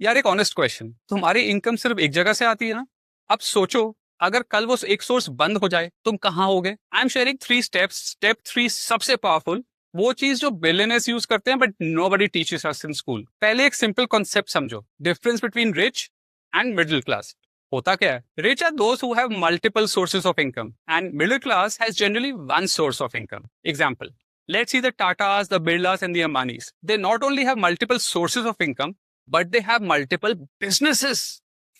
यार एक honest question, तुम्हारी इनकम सिर्फ एक जगह से आती है ना? अब सोचो, अगर कल वो एक सोर्स बंद हो जाए, तुम कहाँ होगे? I am sharing 3 steps. Step 3 सबसे पावरफुल, वो चीज जो बिलियनर्स यूज करते हैं but nobody teaches us in school. पहले एक सिंपल कॉन्सेप्ट समझो, difference between rich and middle class. होता क्या है? Rich are those who have multiple sources of income and middle class has generally one source of income. Example, let's see the Tatas, the Birlas, and the Ambanis. They not only have multiple sources of income, but they have multiple businesses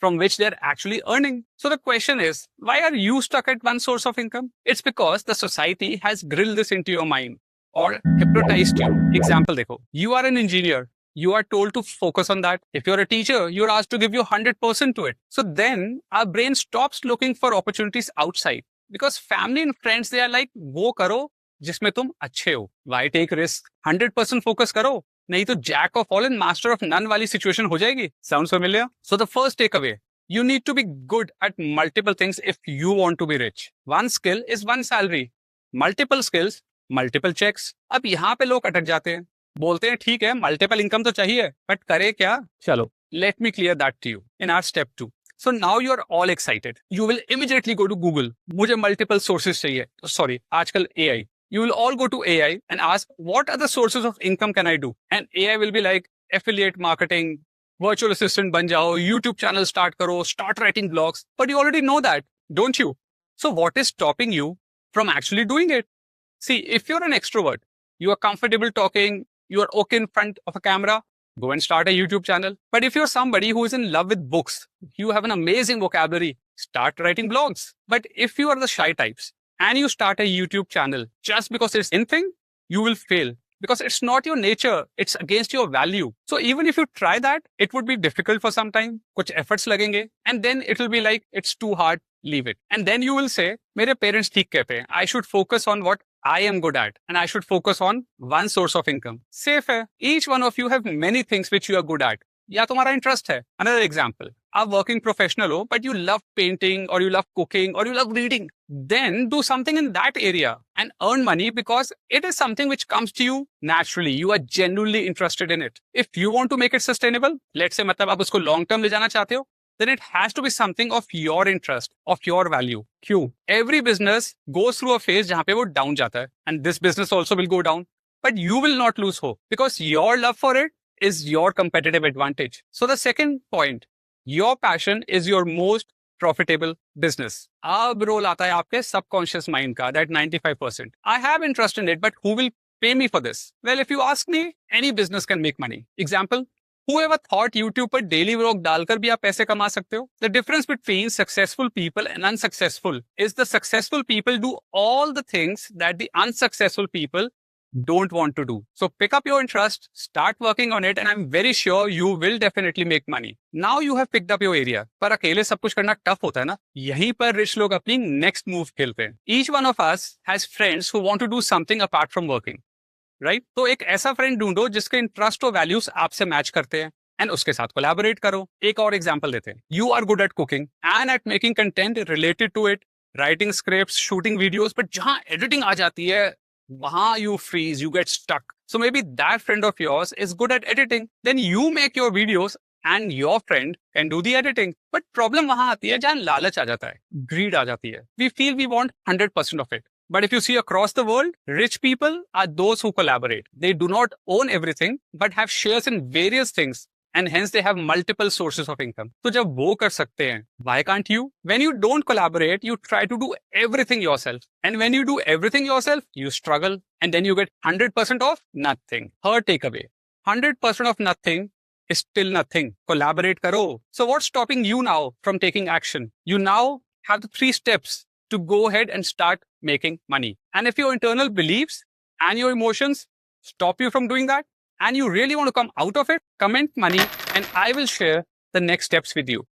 from which they're actually earning. So the question is, why are you stuck at one source of income? It's because the society has grilled this into your mind or hypnotized you. Example देखो, you are an engineer. You are told to focus on that. If you're a teacher, you're asked to give you 100% to it. So then our brain stops looking for opportunities outside because family and friends, they are like, वो करो जिसमें तुम अच्छे हो। Y take risk? 100% focus करो, नहीं तो jack of all and master of none वाली सिचुएशन हो जाएगी। Sounds familiar? So the first takeaway, you need to be good at multiple things if you want to be rich. One skill is one salary. Multiple skills, multiple checks. अब यहाँ पे लोग अटक जाते हैं, बोलते हैं ठीक है मल्टीपल इनकम तो चाहिए बट करे क्या? चलो, let me clear that to you in our step 2. So now you're all excited. You will immediately go to Google. मुझे multiple sources चाहिए। Sorry, आजकल AI. You will all go to AI and ask, what other sources of income can I do? And AI will be like, affiliate marketing, virtual assistant ban jao, YouTube channel start karo, start writing blogs. But you already know that, don't you? So what is stopping you from actually doing it? See, if you're an extrovert, you are comfortable talking, you are okay in front of a camera, go and start a YouTube channel. But if you're somebody who is in love with books, you have an amazing vocabulary, start writing blogs. But if you are the shy types, and you start a YouTube channel just because it's in thing, you will fail because it's not your nature. It's against your value. So even if you try that, it would be difficult for some time. Kuch efforts lagenge, and then it will be like, it's too hard, leave it. And then you will say, mere parents theek kehte hain. I should focus on what I am good at and I should focus on one source of income. Safe hai. Each one of you have many things which you are good at. या तुम्हारा interest है। Another example, आप working professional हो but you love painting और you love cooking और you love reading, then do something in that area and earn money because it is something which comes to you naturally. You are genuinely interested in it. If you want to make it sustainable, let's say मतलब आप उसको long term ले जाना चाहते हो, then it has to be something of your interest, of your value. क्यों? Every business goes through a phase जहाँ पे वो down जाता है, and this business also will go down, but you will not lose hope because your love for it is your competitive advantage. So the second point, your passion is your most profitable business. अब role आता है आपके subconscious mind का, that 95%. I have interest in it, but who will pay me for this? Well, if you ask me, any business can make money. Example, whoever thought YouTube पर daily vlog डालकर भी आप पैसे कमा सकते हो? The difference between successful people and unsuccessful is the successful people do all the things that the unsuccessful people don't want to do. So pick up your interest, start working on it, and I'm very sure you will definitely make money. Now you have picked up your area. पर अकेले सब कुछ करना tough होता है ना? यहीं पर रिच लोग अपनी नेक्स्ट मूव खेलते हैं। Each one of us has friends who want to do something apart from working, right? तो एक ऐसा फ्रेंड ढूंढो जिसके इंटरेस्ट और वैल्यूज आपसे मैच करते हैं एंड उसके साथ कोलैबोरेट करो। एक और एग्जांपल देते हैं, you are good at cooking and at making content related to it, writing scripts, shooting videos, but जहां एडिटिंग आ जाती है wahan you freeze, you get stuck. So maybe that friend of yours is good at editing. Then you make your videos and your friend can do the editing. But problem wahan aati hai jahan lalach aa jata hai, greed aa jati hai. We feel we want 100% of it. But if you see across the world, rich people are those who collaborate. They do not own everything, but have shares in various things. And hence they have multiple sources of income. So जब वो कर सकते हैं, why can't you? When you don't collaborate, you try to do everything yourself. And when you do everything yourself, you struggle. And then you get 100% of nothing. Third takeaway, 100% of nothing is still nothing. Collaborate karo. So what's stopping you now from taking action? You now have the 3 steps to go ahead and start making money. And if your internal beliefs and your emotions stop you from doing that, and you really want to come out of it, comment money and I will share the next steps with you.